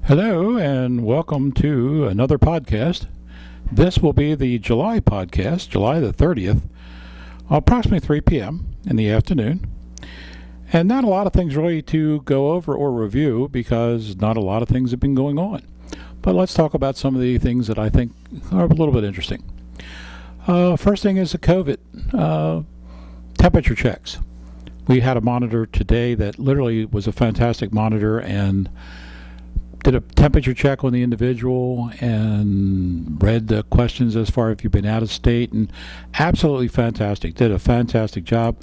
Hello and welcome to another podcast. This will be the July podcast, July the 30th, approximately 3 p.m. in the afternoon. And not a lot of things really to go over or review because not a lot of things have been going on. But let's talk about some of the things that I think are a little bit interesting. First thing is the COVID temperature checks. We had a monitor today that literally was a fantastic monitor and did a temperature check on the individual and read the questions as far as if you've been out of state, and absolutely fantastic. Did a fantastic job.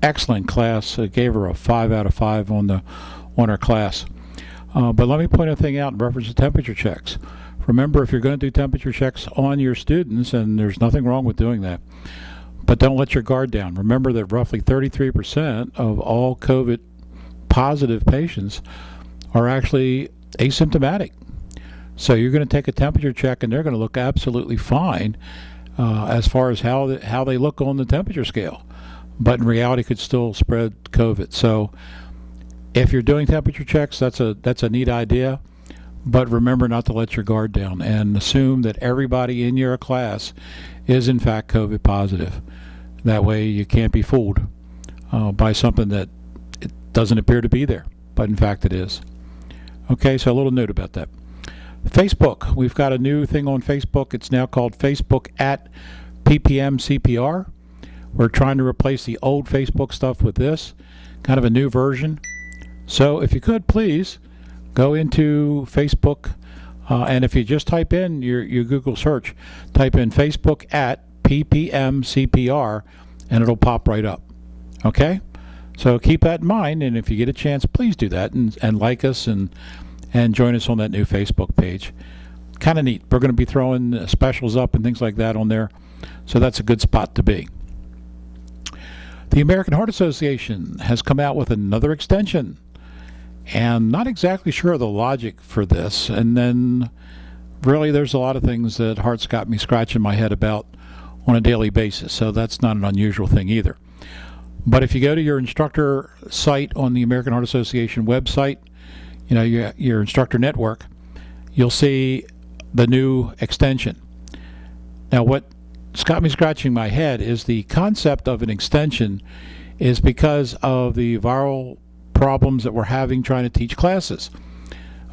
Excellent class. Gave her a 5 out of 5 on her class. But let me point a thing out in reference to temperature checks. Remember, if you're going to do temperature checks on your students, and there's nothing wrong with doing that, but don't let your guard down. Remember that roughly 33% of all COVID positive patients are actually asymptomatic. So you're going to take a temperature check and they're going to look absolutely fine as far as how they look on the temperature scale, but in reality could still spread COVID. So if you're doing temperature checks, that's a neat idea, but remember not to let your guard down and assume that everybody in your class is in fact COVID positive. That way you can't be fooled by something that it doesn't appear to be there, but in fact it is. Okay, so a little note about that. Facebook, we've got a new thing on Facebook. It's now called Facebook at PPM CPR. We're trying to replace the old Facebook stuff with this, kind of a new version. So if you could, please go into Facebook, and if you just type in your Google search, type in Facebook at PPM CPR, and it'll pop right up. Okay? So keep that in mind, and if you get a chance, please do that and like us and join us on that new Facebook page. Kind of neat. We're going to be throwing specials up and things like that on there, so that's a good spot to be. The American Heart Association has come out with another extension, and not exactly sure of the logic for this. And then really there's a lot of things that Heart's got me scratching my head about on a daily basis, so that's not an unusual thing either. But if you go to your instructor site on the American Heart Association website, your instructor network, you'll see the new extension. Now, what's got me scratching my head is the concept of an extension is because of the viral problems that we're having trying to teach classes.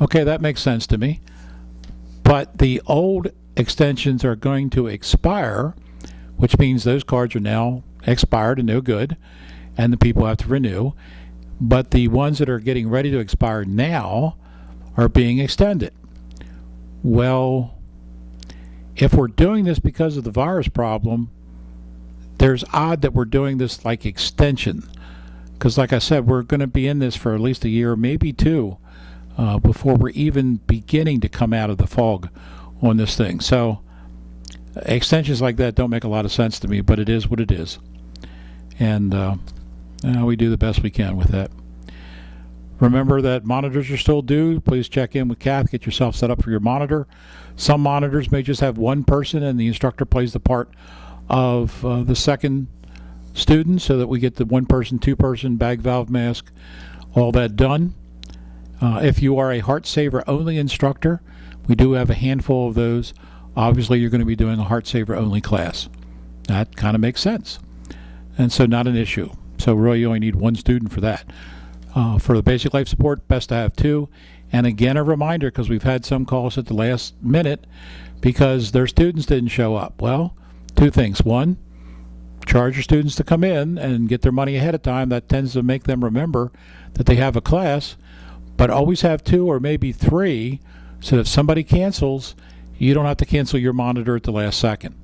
Okay, that makes sense to me. But the old extensions are going to expire, which means those cards are now expired and no good, and the people have to renew. But the ones that are getting ready to expire now are being extended. Well, if we're doing this because of the virus problem, there's odd that we're doing this like extension, because like I said, we're going to be in this for at least a year, maybe two, before we're even beginning to come out of the fog on this thing. So extensions like that don't make a lot of sense to me, but it is what it is. And we do the best we can with that. Remember that monitors are still due. Please check in with Kath. Get yourself set up for your monitor. Some monitors may just have one person and the instructor plays the part of the second student so that we get the one person, two person, bag valve mask, all that done. If you are a Heart Saver only instructor, we do have a handful of those. Obviously, you're going to be doing a Heart Saver only class. That kind of makes sense. And so not an issue. So really you only need one student for that. For the basic life support, best to have two. And again, a reminder, because we've had some calls at the last minute because their students didn't show up. Well, two things. One, charge your students to come in and get their money ahead of time. That tends to make them remember that they have a class. But always have two or maybe three, so if somebody cancels, you don't have to cancel your monitor at the last second.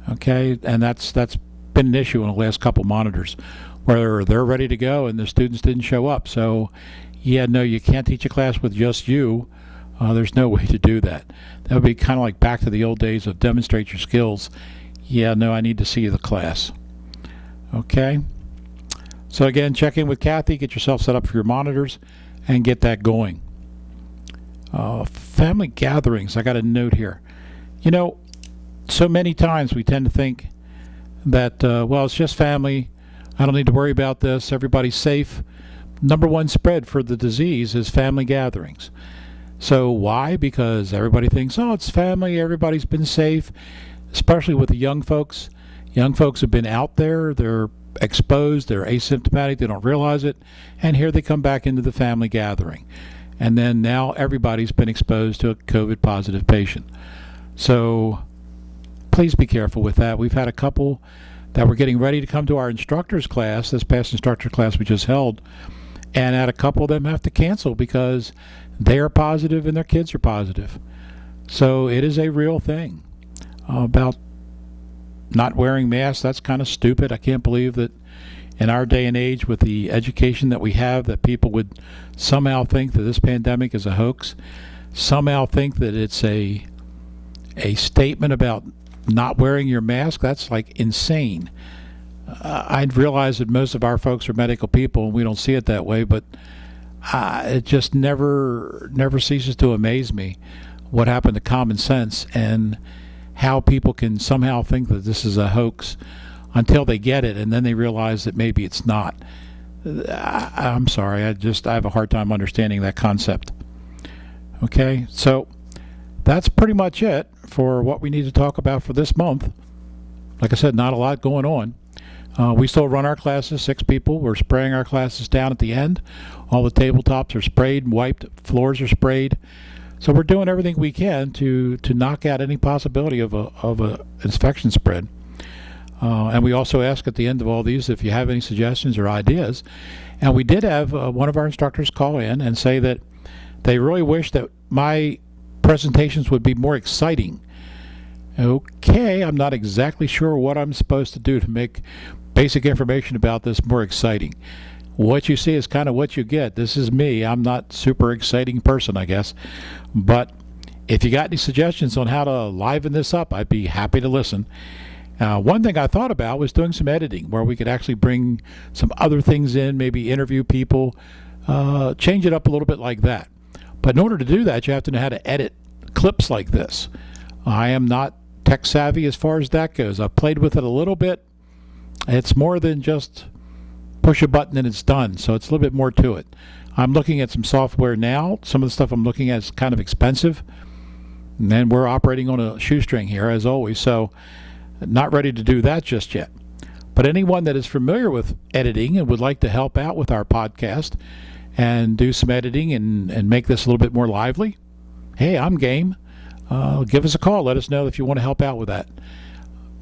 Okay? And that's been an issue in the last couple monitors where they're ready to go and the students didn't show up. So you can't teach a class with just you. There's no way to do that. That would be kind of like back to the old days of demonstrate your skills. I need to see the class. Okay, so again, check in with Kathy, get yourself set up for your monitors and get that going. Family gatherings, I got a note here. So many times we tend to think that, it's just family. I don't need to worry about this. Everybody's safe. Number one spread for the disease is family gatherings. So why? Because everybody thinks, oh, it's family, everybody's been safe, especially with the young folks. Young folks have been out there, they're exposed, they're asymptomatic, they don't realize it, and here they come back into the family gathering. And then now everybody's been exposed to a COVID positive patient. So please be careful with that. We've had a couple that were getting ready to come to our instructors class, this past instructor class we just held, and had a couple of them have to cancel because they are positive and their kids are positive. So it is a real thing. About not wearing masks, that's kind of stupid. I can't believe that in our day and age with the education that we have that people would somehow think that this pandemic is a hoax, somehow think that it's a statement about not wearing your mask. That's like insane. I realize that most of our folks are medical people and we don't see it that way, but it just never ceases to amaze me what happened to common sense and how people can somehow think that this is a hoax until they get it and then they realize that maybe it's not. I'm sorry, I have a hard time understanding that concept. Okay, so that's pretty much it for what we need to talk about for this month. Like I said, not a lot going on. We still run our classes, 6 people. We're spraying our classes down at the end. All the tabletops are sprayed and wiped. Floors are sprayed. So we're doing everything we can to knock out any possibility of a infection spread. And we also ask at the end of all these if you have any suggestions or ideas. And we did have one of our instructors call in and say that they really wish that my presentations would be more exciting. Okay, I'm not exactly sure what I'm supposed to do to make basic information about this more exciting. What you see is kind of what you get. This is me. I'm not super exciting person, I guess. But if you got any suggestions on how to liven this up, I'd be happy to listen. One thing I thought about was doing some editing where we could actually bring some other things in, maybe interview people, change it up a little bit like that. But in order to do that, you have to know how to edit clips like this. I am not tech savvy as far as that goes. I've played with it a little bit. It's more than just push a button and it's done, so it's a little bit more to it. I'm looking at some software now. Some of the stuff I'm looking at is kind of expensive, and then we're operating on a shoestring here as always, so not ready to do that just yet. But anyone that is familiar with editing and would like to help out with our podcast and do some editing and make this a little bit more lively, hey, I'm game. Give us a call. Let us know if you want to help out with that.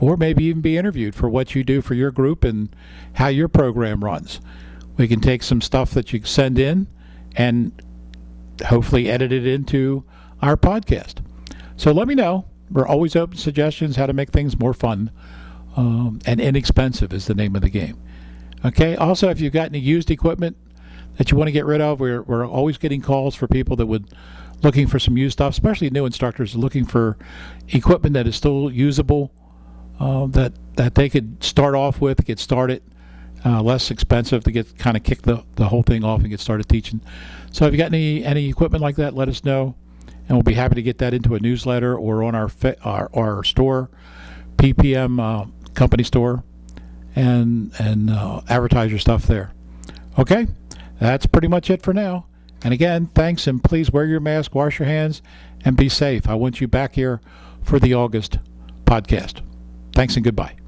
Or maybe even be interviewed for what you do for your group and how your program runs. We can take some stuff that you send in and hopefully edit it into our podcast. So let me know. We're always open to suggestions how to make things more fun. And inexpensive is the name of the game. Okay. Also, if you've got any used equipment that you want to get rid of, we're always getting calls for people that would looking for some used stuff, especially new instructors looking for equipment that is still usable, that they could start off with, get started, less expensive to get kind of kick the whole thing off and get started teaching. So if you got any equipment like that, let us know, and we'll be happy to get that into a newsletter or on our store, PPM company store, and advertise your stuff there. Okay, that's pretty much it for now. And again, thanks, and please wear your mask, wash your hands, and be safe. I want you back here for the August podcast. Thanks and goodbye.